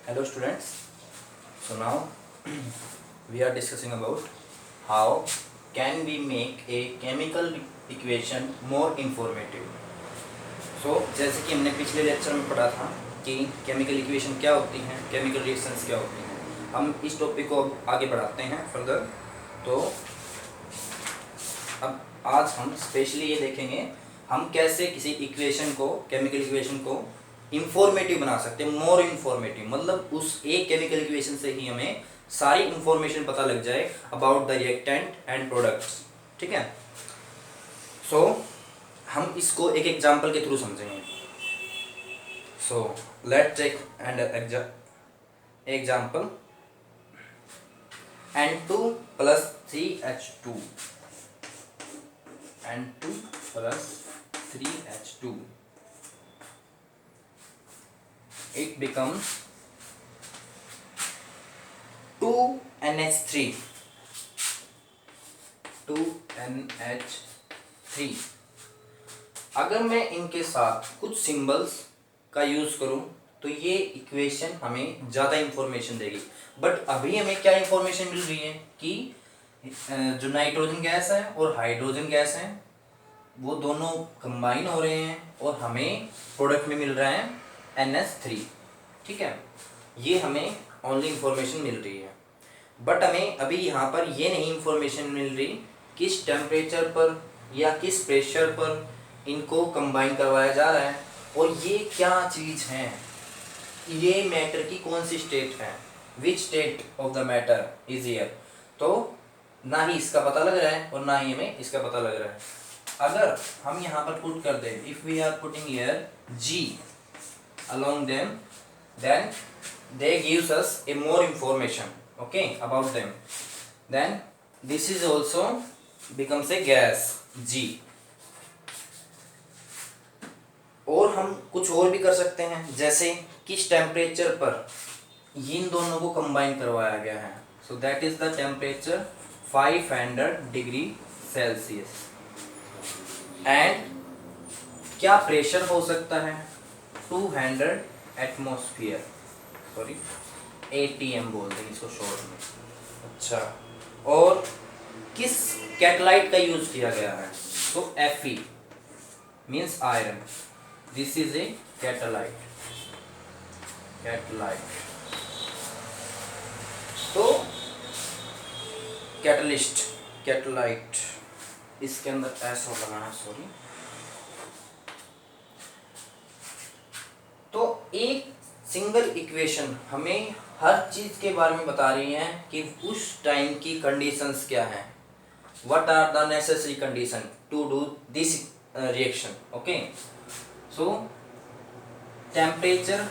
Hello students. So now we are discussing about how can we make a chemical equation more informative. So जैसे कि हमने पिछले lecture में पढ़ा था कि केमिकल इक्वेशन क्या होती हैं, केमिकल रिएक्शंस क्या होती हैं, हम इस टॉपिक को आगे बढ़ाते हैं फर्दर। तो अब आज हम स्पेशली ये देखेंगे हम कैसे किसी इक्वेशन को, केमिकल इक्वेशन को इंफॉर्मेटिव बना सकते हैं, मोर इंफॉर्मेटिव, मतलब उस एक केमिकल इक्वेशन से ही हमें सारी इंफॉर्मेशन पता लग जाए about the reactant and products. ठीक है, सो हम इसको एक एग्जांपल के थ्रू समझेंगे। So let's take an example N2 plus 3H2 N2 plus 3H2 it becomes 2NH3 2NH3। अगर मैं इनके साथ कुछ सिंबल्स का यूज करूं तो ये इक्वेशन हमें ज़्यादा इंफॉर्मेशन देगी। बट अभी हमें क्या इंफॉर्मेशन मिल रही है कि जो नाइट्रोजन गैस है और हाइड्रोजन गैस है वो दोनों कंबाइन हो रहे हैं और हमें प्रोडक्ट में मिल रहा है NH3। ठीक है, ये हमें ओनली इंफॉर्मेशन मिल रही है। बट हमें अभी यहाँ पर ये नहीं इंफॉर्मेशन मिल रही किस टेम्परेचर पर या किस प्रेशर पर इनको कंबाइन करवाया जा रहा है और ये क्या चीज़ है, ये मैटर की कौन सी स्टेट है, which state of the matter is here. तो ना ही इसका पता लग रहा है और ना ही हमें इसका पता लग रहा है। अगर हम यहाँ पर पुट कर दें, if we are putting here G along them, then they gives us a more information, okay, about them. Then this is also becomes a gas G। और हम कुछ और भी कर सकते हैं, जैसे किस टेम्परेचर पर इन दोनों को कंबाइन करवाया गया है। So that is the temperature 500 degree Celsius. And क्या प्रेशर हो सकता है, 200 एटमॉस्फेयर, सॉरी ATM बोलते हैं इसको शॉर्ट में। अच्छा, और किस कैटालाइट का यूज किया गया है, तो Fe means iron, this is a catalyst. तो कैटलिस्ट, कैटालाइट, इसके अंदर ऐसा लगाना, सॉरी। तो एक सिंगल इक्वेशन हमें हर चीज के बारे में बता रही है कि उस टाइम की कंडीशंस क्या हैं, what are the necessary condition to do this reaction. Okay, so temperature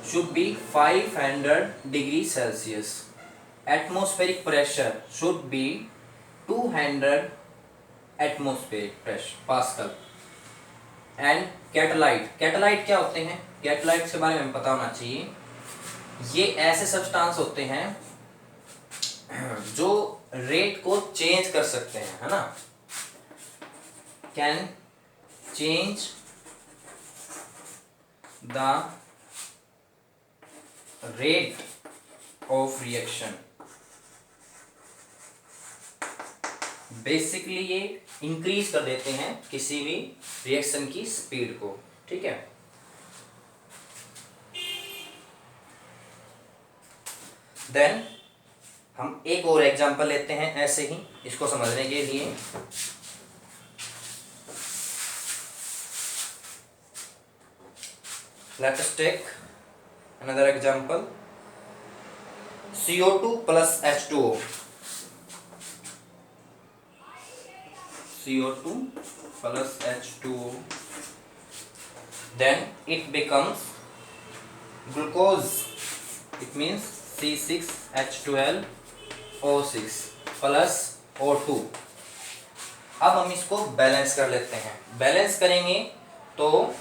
should be 500 degree Celsius. Atmospheric pressure should be 200 atmospheric pressure Pascal. And catalyte क्या होते हैं, कैटालाइट के बारे में पता होना चाहिए। ये ऐसे सब्सटेंस होते हैं जो रेट को चेंज कर सकते हैं, है ना, can change the rate of reaction. Basically ये इंक्रीज कर देते हैं किसी भी रिएक्शन की स्पीड को। ठीक है, देन हम एक और एग्जांपल लेते हैं ऐसे ही इसको समझने के लिए। Let us take another example, CO2 plus H2O, CO2 plus H2O, then it becomes glucose, it means C6H12O6 plus O2। अब हम इसको बैलेंस कर लेते हैं। बैलेंस करेंगे तो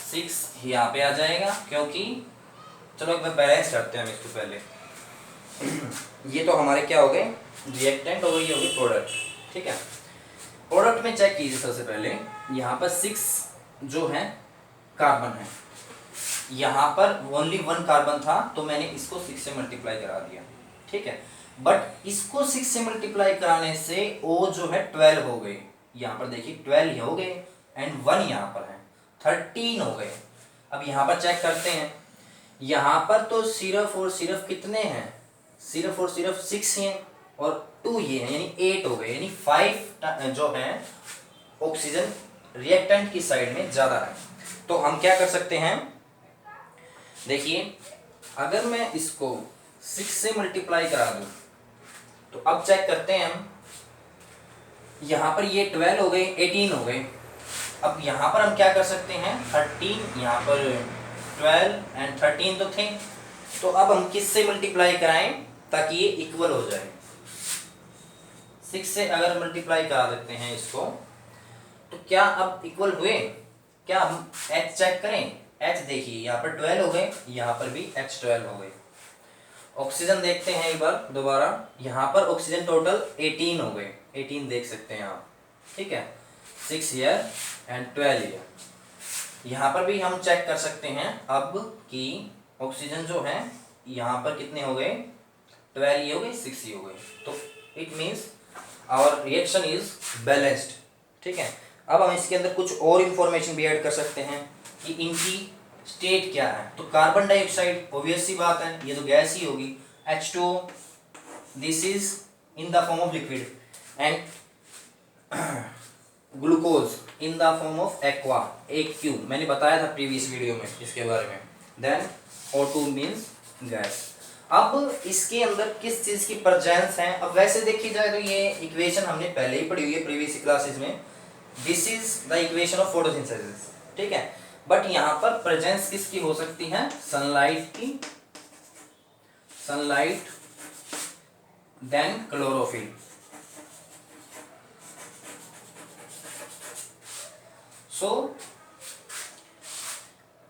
6 यहाँ पे आ जाएगा, क्योंकि चलो एक बार बैलेंस करते हैं हम इसको पहले। ये तो हमारे क्या हो गए, रिएक्टेंट और ये हो गई प्रोडक्ट। ठीक है, प्रोडक्ट में चेक कीजिए सबसे पहले, यहाँ पर 6 जो है कार्बन है, यहाँ पर ओनली 1 कार्बन था तो मैंने इसको 6 से मल्टीप्लाई करा दिया, ठीक है। बट इसको 6 से मल्टीप्लाई कराने से O जो है 12 हो गए, यहाँ पर देखिए 12 हो गए एंड 1 यहाँ पर है 13 हो गए। अब यहाँ पर चेक करते हैं, यहाँ पर तो सिर्फ और सिर्फ कितने हैं, सिर्फ और सिर्फ 6 हैं और 2 ये हैं, यानी 8 हो गए, यानी 5 जो है ऑक्सीजन रिएक्टेंट की साइड में ज़्यादा है। तो हम क्या कर सकते हैं, देखिए अगर मैं इसको 6 से मल्टीप्लाई करा दूं तो अब चेक करते हैं हम, यहाँ पर ये 12 हो गए 18 हो गए। अब यहाँ पर हम क्या कर सकते हैं 13, यहाँ पर 12 एंड 13 तो थे, तो अब हम किससे मल्टीप्लाई कराएं ताकि ये इक्वल हो जाए। 6 से अगर मल्टीप्लाई करा देते हैं इसको तो क्या अब इक्वल हुए, क्या हम H चेक करें, H देखिए यहाँ पर 12 हो गए, यहाँ पर भी H 12 हो गए। ऑक्सीजन देखते हैं एक बार दोबारा, यहाँ पर ऑक्सीजन टोटल 18 हो गए, 18 देख सकते हैं आप, ठीक है, 6 ईयर एंड 12 ईयर। यहाँ पर भी हम चेक कर सकते हैं अब कि ऑक्सीजन जो है यहाँ पर कितने हो गए, 12 ये हो गए 6 ये हो गए, तो it means our reaction is balanced, ठीक है। अब हम इसके अंदर कुछ और इंफॉर्मेशन भी ऐड कर सकते हैं कि इनकी स्टेट क्या है। तो कार्बन डाइऑक्साइड ऑब्वियस सी बात है, ये तो गैस ही होगी, H2O, this is in the form of liquid and glucose in the form of aqua, AQ, मैंने बताया था प्रीवियस वीडियो में इसके बारे में। Then O2 means gas. अब इसके अंदर किस चीज की प्रेजेंस है, अब वैसे देखी जाए तो ये इक्वेशन हमने पहले ही पढ़ी हुई है प्रीवियस क्लासेस में, this is the equation of photosynthesis, ठीक है। बट यहाँ पर प्रेजेंस किसकी हो सकती है, सनलाइट की, सनलाइट देन क्लोरोफिल। सो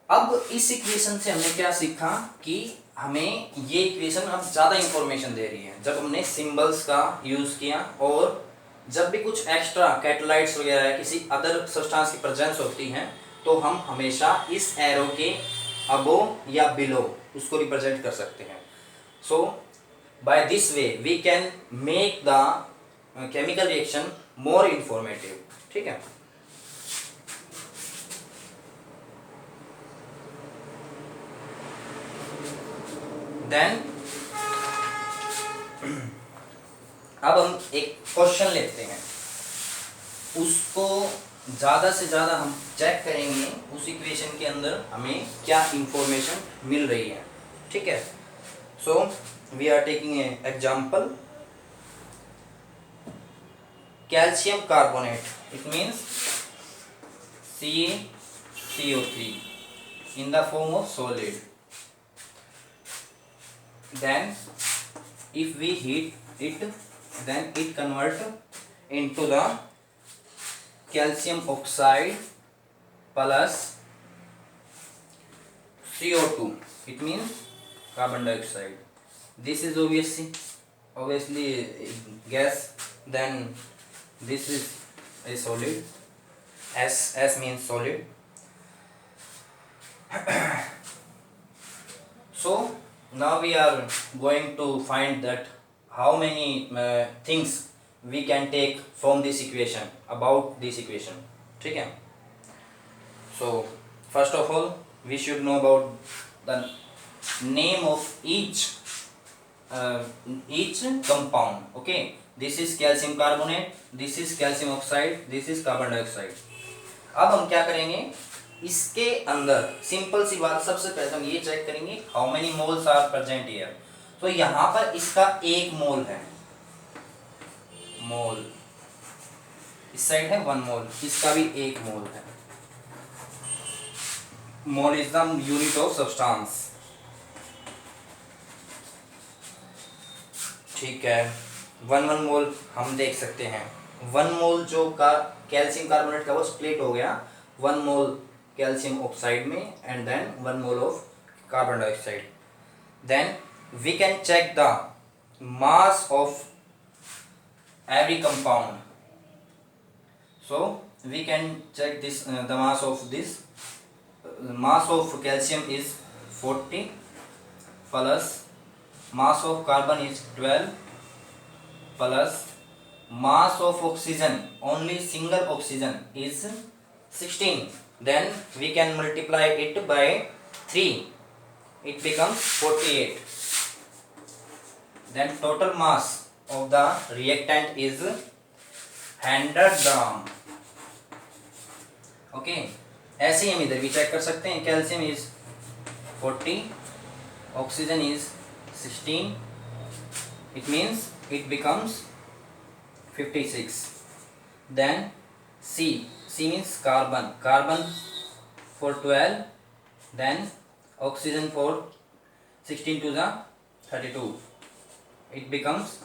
अब इस इक्वेशन से हमने क्या सीखा कि हमें ये इक्वेशन अब ज्यादा इंफॉर्मेशन दे रही है जब हमने सिंबल्स का यूज किया, और जब भी कुछ एक्स्ट्रा कैटालाइट्स वगैरह या किसी अदर सब्सटेंस की प्रेजेंस होती है तो हम हमेशा इस एरो के अबो या बिलो उसको रिप्रेजेंट कर सकते हैं। So by this way we can make the chemical reaction more informative, ठीक है। देन अब हम एक क्वेश्चन लेते हैं, उसको ज़्यादा से ज़्यादा हम चेक करेंगे उस इक्वेशन के अंदर हमें क्या इंफॉर्मेशन मिल रही है, ठीक है। So we are taking a example, calcium carbonate, it means CaCO3 in the form of solid. Then if we heat it, then it convert into the calcium oxide plus CO2, it means carbon dioxide. This is obviously gas, then this is a solid, S means solid. So now we are going to find that how many things we can take from this equation, about this equation, ठीक है। So first of all we should know about the name of each compound, okay। This is calcium carbonate, this is calcium oxide, this is carbon dioxide। अब हम क्या करेंगे, इसके अंदर simple सी बात, सबसे पहले हम ये चेक करेंगे how many moles are present here. तो यहाँ पर इसका 1 मोल है, मोल, इस साइड है 1 मोल, इसका भी 1 मोल है। Mole is the unit of substance, ठीक है। 1 मोल हम देख सकते हैं, 1 मोल जो का कैल्शियम कार्बोनेट का वो स्प्लिट हो गया 1 मोल कैल्शियम ऑक्साइड में and then 1 mole of carbon dioxide. Then we can check the mass of every compound, so we can check this the mass of this mass of calcium is 40 plus mass of carbon is 12 plus mass of oxygen, only single oxygen, is 16. Then we can multiply it by 3, it becomes 48. Then total mass of the reactant is 100 gram. Okay ऐसे ही हम इधर भी check कर सकते हैं. Calcium is 40, oxygen is 16, it means it becomes 56. Then C means carbon for 12, then oxygen for 16 to the 32, it becomes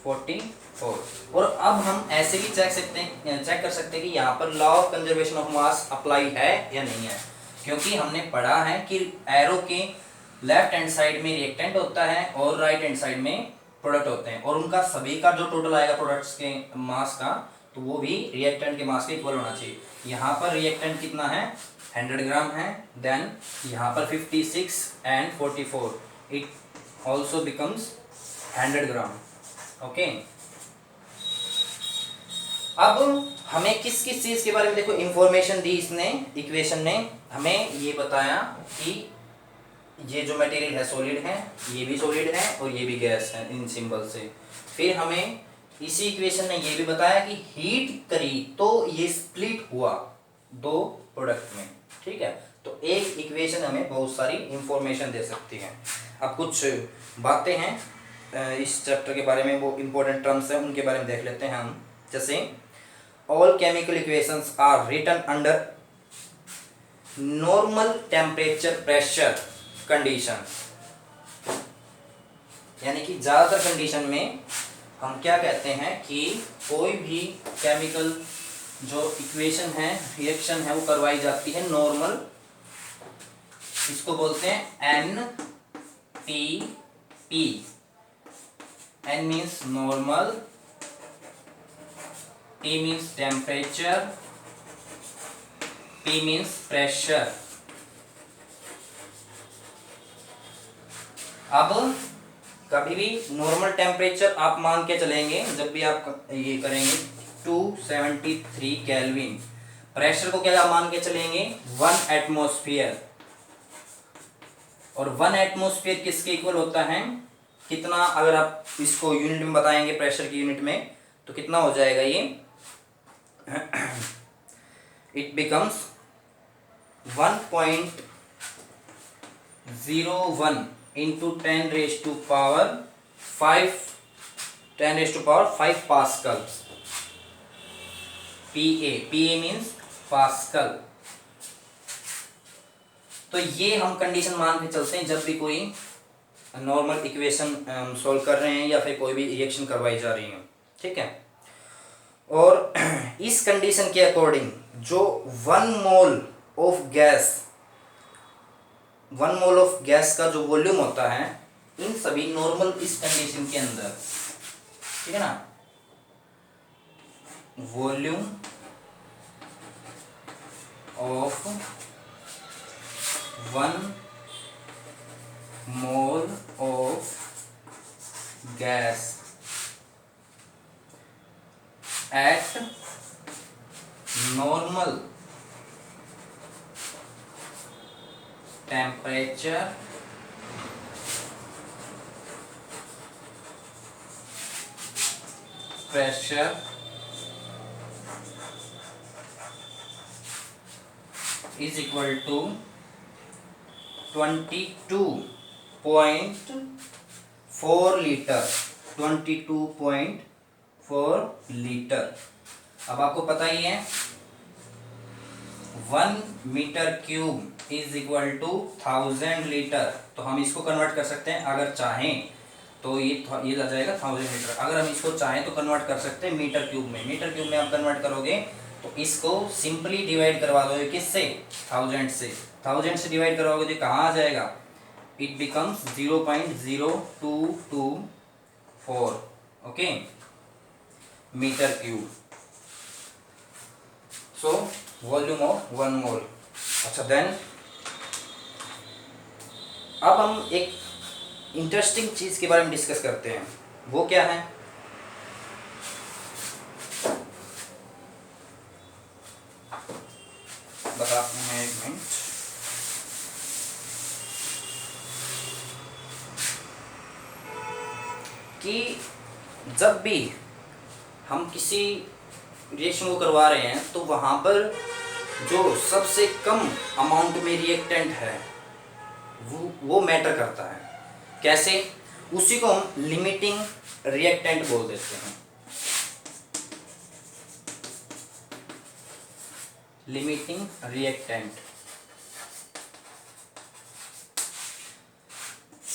44. और अब हम ऐसे भी चेक कर सकते हैं कि यहाँ पर law of conservation of mass apply है या नहीं है, क्योंकि हमने पढ़ा है कि एरो के लेफ्ट हैंड साइड में रिएक्टेंट होता है और राइट हैंड साइड में प्रोडक्ट होते हैं, और उनका सभी का जो टोटल आएगा प्रोडक्ट्स के मास का, तो वो भी रिएक्टेंट के मास के इक्वल होना चाहिए. यहाँ पर रिएक्टेंट कितना है, 100 ग्राम है. देन यहाँ पर 56 and 44, it also becomes 100 gram. Okay अब हमें किस किस चीज के बारे में देखो इंफॉर्मेशन दी इसने, इक्वेशन ने हमें ये बताया कि ये जो मटेरियल है सॉलिड है, ये भी सॉलिड है और ये भी गैस है इन सिंबल से. फिर हमें इसी इक्वेशन ने ये भी बताया कि हीट करी तो ये स्प्लिट हुआ दो प्रोडक्ट में. ठीक है, तो एक इक्वेशन हमें बहुत सारी इंफॉर्मेशन दे सकती है. अब कुछ बातें हैं इस चैप्टर के बारे में, वो इंपॉर्टेंट टर्म्स हैं, उनके बारे में देख लेते हैं हम. जैसे all chemical equations are written under normal temperature pressure conditions. यानी कि ज्यादातर कंडीशन में हम क्या कहते हैं कि कोई भी केमिकल जो इक्वेशन है, रिएक्शन है, वो करवाई जाती है नॉर्मल. इसको बोलते हैं NTP. N means normal, T means temperature, P means pressure. अब कभी भी नॉर्मल टेम्परेचर आप मान के चलेंगे जब भी आप ये करेंगे 273 केल्विन. प्रेशर को क्या मान के चलेंगे, 1 एटमॉस्फेयर. और 1 एटमॉस्फेयर किसके इक्वल होता है, कितना, अगर आप इसको यूनिट में बताएंगे प्रेशर की यूनिट में, तो कितना हो जाएगा ये, it becomes 1.01 into 10 raise to power 5 pascal. PA means pascal. तो ये हम कंडीशन मान के चलते हैं जब भी कोई नॉर्मल इक्वेशन सॉल्व कर रहे हैं या फिर कोई भी रिएक्शन करवाई जा रही है. ठीक है, और इस कंडीशन के अकॉर्डिंग जो 1 मोल ऑफ गैस का जो वॉल्यूम होता है इन सभी नॉर्मल इस कंडीशन के अंदर, ठीक है ना, volume of 1 mole of gas at normal temperature pressure is equal to 22.4 litre. 22.4 litre. अब आपको पता ही है 1 metre cube is equal to 1000 litre. तो हम इसको कन्वर्ट कर सकते हैं अगर चाहें तो ये आ जाएगा 1000 लीटर. अगर हम इसको चाहें तो कन्वर्ट कर सकते हैं मीटर क्यूब में. मीटर क्यूब में आप कन्वर्ट करोगे तो इसको सिंपली डिवाइड करवा दोगे किससे, 1000 से. 1000 से डिवाइड करवाओगे तो कहाँ आ जाएगा, it becomes 0.0224. Okay, metre cube. So volume of 1 mole. अच्छा, देन अब हम एक इंटरेस्टिंग चीज़ के बारे में डिस्कस करते हैं, वो क्या है? बताते हैं, एक मिनट। कि जब भी हम किसी रिएक्शन को करवा रहे हैं तो वहाँ पर जो सबसे कम अमाउंट में रिएक्टेंट है वो मैटर करता है। कैसे? उसी को हम लिमिटिंग रिएक्टेंट बोल देते हैं। Limiting reactant.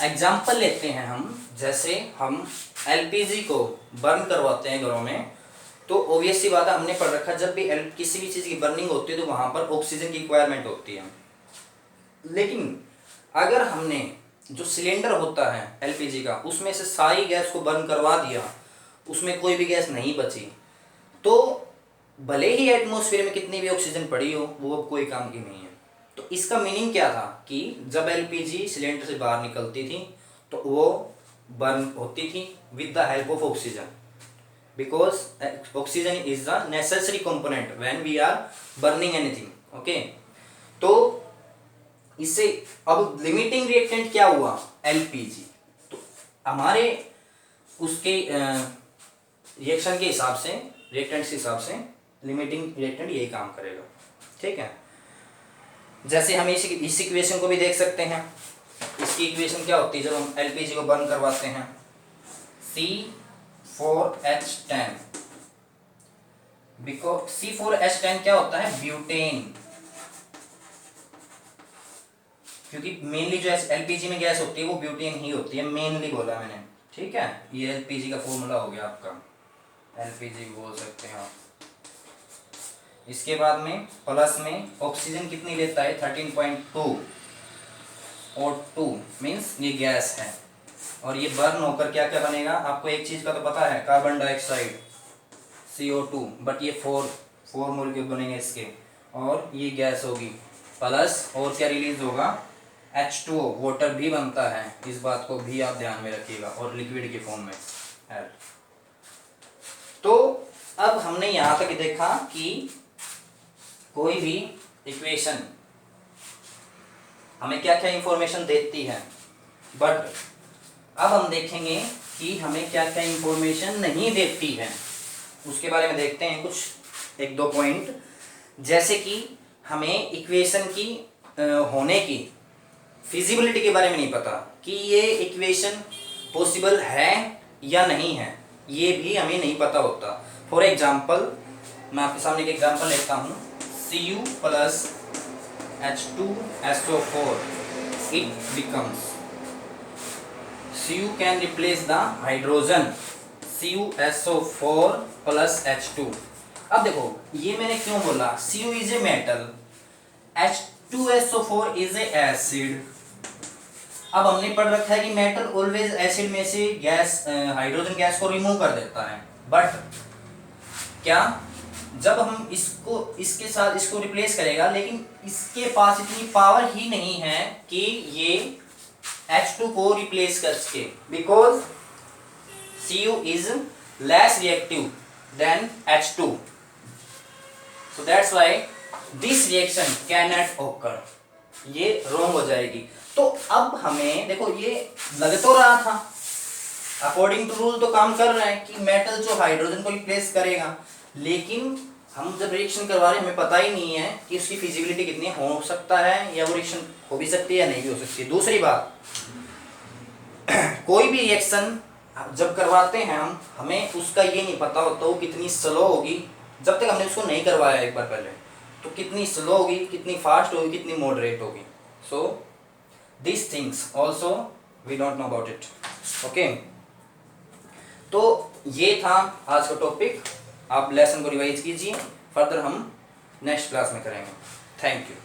एग्जाम्पल लेते हैं हम, जैसे हम एलपीजी को बर्न करवाते हैं घरों में, तो ऑब्वियस सी बात है, हमने पढ़ रखा, जब भी किसी भी चीज़ की बर्निंग होती है तो वहाँ पर ऑक्सीजन की रिक्वायरमेंट होती है। लेकिन अगर हमने जो सिलेंडर होता है एलपीजी का, उसमें से सारी गैस को बर्न करवा दिया, उसमें कोई भी गैस नहीं बची, तो भले ही एटमॉस्फेयर में कितनी भी ऑक्सीजन पड़ी हो, वो अब कोई काम की नहीं है। तो इसका मीनिंग क्या था कि जब एलपीजी सिलेंडर से बाहर निकलती थी तो वो बर्न होती थी with the help of oxygen, because oxygen is the necessary component when we are burning anything. Okay, तो इससे अब लिमिटिंग रिएक्टेंट क्या हुआ? एलपीजी। तो हमारे उसके रिएक्शन के हिसाब से, रिएक्टेंट्स के हिसाब से लिमिटिंग रिएक्टेंट यही काम करेगा। ठीक है, जैसे हम इस इक्वेशन को भी देख सकते हैं। इसकी इक्वेशन क्या होती है जब हम एलपीजी को बर्न करवाते हैं? C4H10, बिकॉज C4H10 क्या होता है? ब्यूटेन। क्योंकि मेनली जो एलपीजी में गैस होती है वो ब्यूटेन ही होती है, मेनली बोला मैंने। ठीक है, ये एलपीजी का फॉर्मूला हो गया आपका, एलपीजी बोल सकते हैं आप। इसके बाद में प्लस में ऑक्सीजन कितनी लेता है? 13.2 और 2 मीन्स ये गैस है, और ये बर्न होकर क्या क्या बनेगा? आपको एक चीज़ का तो पता है, कार्बन डाइऑक्साइड CO2, बट ये 4 मॉलिक्यूल बनेंगे इसके, और ये गैस होगी प्लस, और क्या रिलीज होगा? H2O, वाटर भी बनता है, इस बात को भी आप ध्यान में रखिएगा, और लिक्विड के फॉर्म में है। तो अब हमने यहाँ तक देखा कि कोई भी इक्वेशन हमें क्या क्या इंफॉर्मेशन देती है, बट अब हम देखेंगे कि हमें क्या क्या इंफॉर्मेशन नहीं देती है। उसके बारे में देखते हैं कुछ एक दो पॉइंट। जैसे कि हमें इक्वेशन की होने की फिजिबिलिटी के बारे में नहीं पता कि ये इक्वेशन पॉसिबल है या नहीं है, ये भी हमें नहीं पता होता। फॉर एग्जाम्पल, मैं आपके सामने एक एग्जाम्पल लेता हूँ, Cu plus H2SO4, it becomes, Cu can replace the hydrogen CuSO4 plus H2। अब देखो ये मैंने क्यों बोला? Cu is a metal, H2SO4 is a acid। अब हमने पढ़ रखा है कि मेटल ऑलवेज एसिड में से गैस, हाइड्रोजन गैस को रिमूव कर देता है, बट क्या जब हम इसके साथ इसको रिप्लेस करेगा, लेकिन इसके पास इतनी पावर ही नहीं है कि ये H2 को रिप्लेस कर सके, because Cu is less reactive than H2, so that's why this reaction cannot occur। ये रॉन्ग हो जाएगी। तो अब हमें देखो, ये लग तो रहा था, अकॉर्डिंग टू रूल तो काम कर रहा है कि मेटल जो हाइड्रोजन को रिप्लेस करेगा, लेकिन हम जब रिएक्शन करवा रहे हैं हमें पता ही नहीं है कि उसकी फिजिबिलिटी कितनी हो सकता है, या वो रिएक्शन हो भी सकती है या नहीं भी हो सकती है। दूसरी बात, कोई भी रिएक्शन जब करवाते हैं हमें उसका ये नहीं पता होता वो कितनी स्लो होगी, जब तक हमने उसको नहीं करवाया एक बार पहले, तो कितनी स्लो होगी, कितनी फास्ट होगी, कितनी मॉडरेट होगी। So this things also we don't know about it. Okay, तो ये था आज का टॉपिक। आप लेसन को रिवाइज कीजिए, फर्दर हम नेक्स्ट क्लास में करेंगे। Thank you.